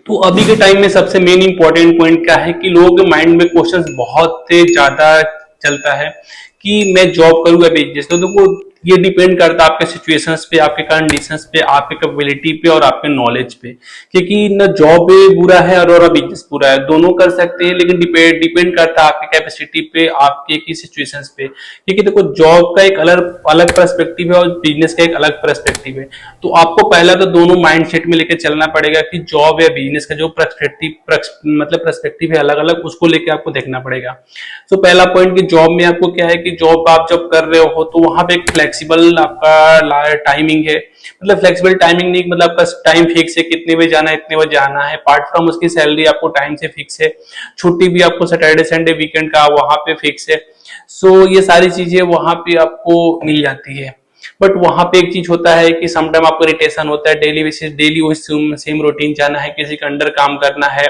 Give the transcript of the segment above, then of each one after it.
तो अभी के टाइम में सबसे मेन इंपॉर्टेंट पॉइंट क्या है कि लोगों के माइंड में क्वेश्चंस बहुत ज्यादा चलता है कि मैं जॉब करूँ या बिजनेस। तो देखो, ये डिपेंड करता है आपके सिचुएशंस पे, आपके कंडीशंस पे, आपके कैपेबिलिटी पे और आपके नॉलेज पे। क्योंकि न जॉब भी बुरा है और बिजनेस बुरा है, दोनों कर सकते हैं, लेकिन डिपेंड डिपेंड करता है आपके कैपेसिटी पे, आपके की सिचुएशंस पे। क्योंकि देखो, जॉब का एक अलग अलग पर्सपेक्टिव है और बिजनेस का एक अलग पर्सपेक्टिव है। तो आपको पहला तो दोनों माइंडसेट में लेके चलना पड़ेगा कि जॉब या बिजनेस का जो पर्सपेक्टिव मतलब पर्सपेक्टिव है अलग अलग, उसको लेके आपको देखना पड़ेगा। तो पहला पॉइंट कि जॉब में आपको क्या है कि जॉब आप जब कर रहे हो तो वहां पे एक फ्लेक्सिबल आपका टाइमिंग है। मतलब फ्लेक्सिबल टाइमिंग नहीं, मतलब आपका टाइम फिक्स है, कितने बजे जाना है इतने बजे आना है। पार्ट फ्रॉम उसकी सैलरी आपको टाइम से फिक्स है। छुट्टी भी आपको सैटरडे संडे वीकेंड का वहां पे फिक्स है। सो ये सारी चीजें वहां पे आपको मिल जाती है। बट वहां पे एक चीज होता है कि समटाइम आपको इरिटेशन होता है, डेली बेसिस डेली वही सेम रूटीन जाना है, किसी के अंडर काम करना है।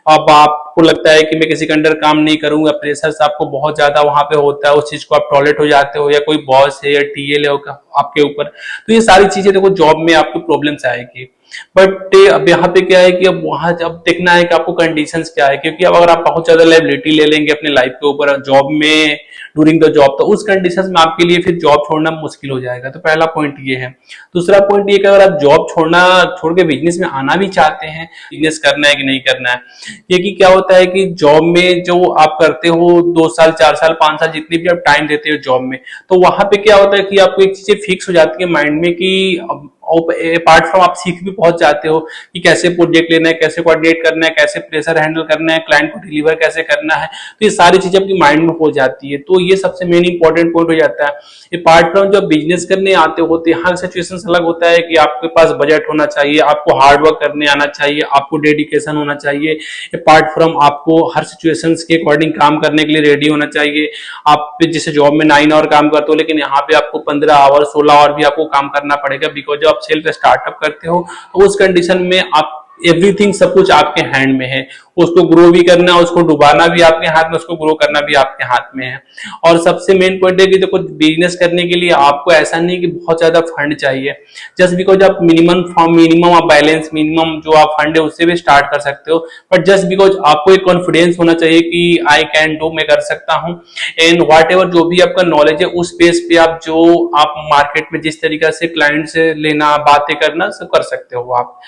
अब आपको लगता है कि मैं किसी के अंडर काम नहीं करूंगा, प्रेशर आपको बहुत ज्यादा वहां पे होता है, उस चीज को आप टॉलरेट हो जाते हो, या कोई बॉस है या टीएल है आपके ऊपर। तो ये सारी चीजें देखो जॉब में आपको प्रॉब्लम्स आएगी। बट अब यहाँ पे क्या है कि अब वहां जब देखना है कि आपको कंडीशंस क्या है। क्योंकि अब अगर आप बहुत ज्यादा लाइबिलिटी ले लेंगे अपने लाइफ के ऊपर जॉब में, ड्यूरिंग द जॉब, तो उस कंडीशंस में आपके लिए फिर जॉब छोड़ना मुश्किल हो जाएगा। तो पहला पॉइंट ये है। दूसरा पॉइंट ये कि अगर आप जॉब छोड़ के बिजनेस में आना भी चाहते हैं, बिजनेस करना है कि नहीं करना है। क्योंकि क्या होता है कि जॉब में जो आप करते हो 2 साल 4 साल 5 साल जितनी भी आप टाइम देते हो जॉब में, तो वहां पे क्या होता है कि आपको एक चीजें फिक्स हो जाती है माइंड में कि अपार्ट फ्रॉम आप सीख भी पहुंच जाते हो कि कैसे प्रोजेक्ट लेना है, कैसे कोऑर्डिनेट करना है, कैसे प्रेशर हैंडल करना है, क्लाइंट को डिलीवर कैसे करना है। तो ये सारी चीजें आपकी माइंड में हो जाती है। तो ये सबसे मेन इंपॉर्टेंट पॉइंट हो जाता है। अपार्ट फ्रॉम जब बिजनेस करने आते हो तो यहाँ सिचुएशन अलग होता है कि आपके पास बजट होना चाहिए, आपको हार्ड वर्क करने आना चाहिए, आपको डेडिकेशन होना चाहिए। अपार्ट फ्रॉम आपको हर सिचुएशन के अकॉर्डिंग काम करने के लिए रेडी होना चाहिए। आप जैसे जॉब में 9 आवर काम करते हो, लेकिन यहाँ पे आपको 15 आवर 16 आवर भी आपको काम करना पड़ेगा, बिकॉज आप सेल्फ स्टार्टअप करते हो। तो उस कंडीशन में आप एवरीथिंग सब कुछ आपके हैंड में है। उसको ग्रो भी करना, उसको डुबाना भी आपके हाथ में, उसको ग्रो करना भी आपके हाथ में है। और सबसे मेन पॉइंट है कि देखो, बिजनेस करने के लिए आपको ऐसा नहीं कि बहुत ज्यादा फंड चाहिए। जस्ट बिकॉज आप मिनिमम आप बैलेंस मिनिमम जो आप फंड है उससे भी स्टार्ट कर सकते हो। बट जस्ट बिकॉज आपको एक कॉन्फिडेंस होना चाहिए कि आई कैन डू, मैं कर सकता हूँ। एंड व्हाट एवर जो भी आपका नॉलेज है उस बेस पे आप मार्केट में जिस तरीके से क्लाइंट से लेना, बातें करना, सब कर सकते हो आप।